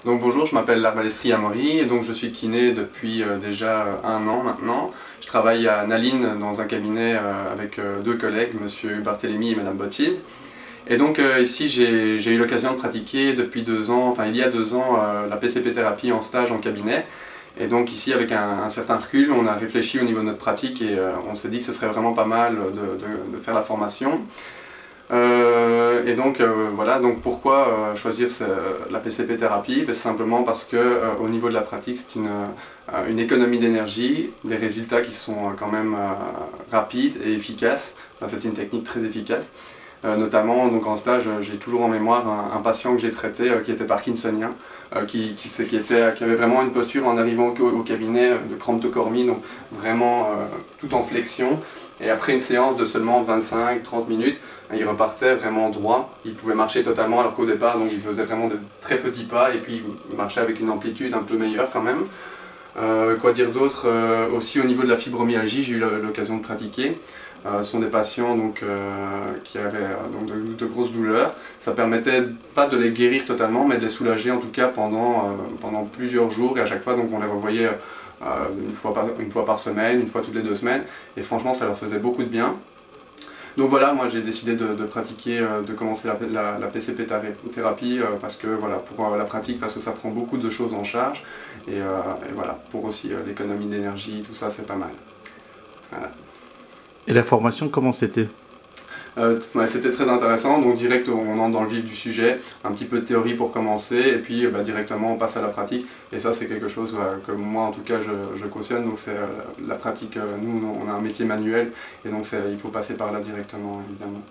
Donc bonjour, je m'appelle Larbalestri Amaury et donc je suis kiné depuis déjà 1 an maintenant. Je travaille à Naline dans un cabinet avec 2 collègues, monsieur Barthélémy et madame Bothilde. Et donc ici j'ai eu l'occasion de pratiquer depuis 2 ans, enfin il y a 2 ans, la PCP thérapie en stage en cabinet. Et donc ici avec un certain recul, on a réfléchi au niveau de notre pratique et on s'est dit que ce serait vraiment pas mal de faire la formation. Voilà, donc pourquoi choisir la PCP thérapie? Ben, simplement parce que au niveau de la pratique, c'est une économie d'énergie, des résultats qui sont quand même rapides et efficaces. Enfin, c'est une technique très efficace. Notamment donc en stage, j'ai toujours en mémoire un patient que j'ai traité qui était parkinsonien, qui avait vraiment une posture en arrivant au cabinet de cramptocormie, donc vraiment tout en flexion. Et après une séance de seulement 25-30 minutes, il repartait vraiment droit. Il pouvait marcher totalement alors qu'au départ, donc, il faisait vraiment de très petits pas et puis il marchait avec une amplitude un peu meilleure quand même. Quoi dire d'autre? Aussi au niveau de la fibromyalgie, j'ai eu l'occasion de pratiquer. Ce sont des patients donc, qui avaient de grosses douleurs. Ça permettait pas de les guérir totalement, mais de les soulager en tout cas pendant plusieurs jours. Et à chaque fois, donc, on les revoyait une fois par semaine, une fois toutes les 2 semaines. Et franchement, ça leur faisait beaucoup de bien. Donc voilà, moi j'ai décidé de pratiquer, de commencer la PCP thérapie parce que voilà, pour la pratique, parce que ça prend beaucoup de choses en charge et voilà, pour aussi l'économie d'énergie, tout ça c'est pas mal. Voilà. Et la formation, comment c'était? Ouais, c'était très intéressant, donc direct on entre dans le vif du sujet, un petit peu de théorie pour commencer, et puis directement on passe à la pratique, et ça c'est quelque chose que moi en tout cas je cautionne, donc c'est la pratique, nous on a un métier manuel, et donc il faut passer par là directement évidemment.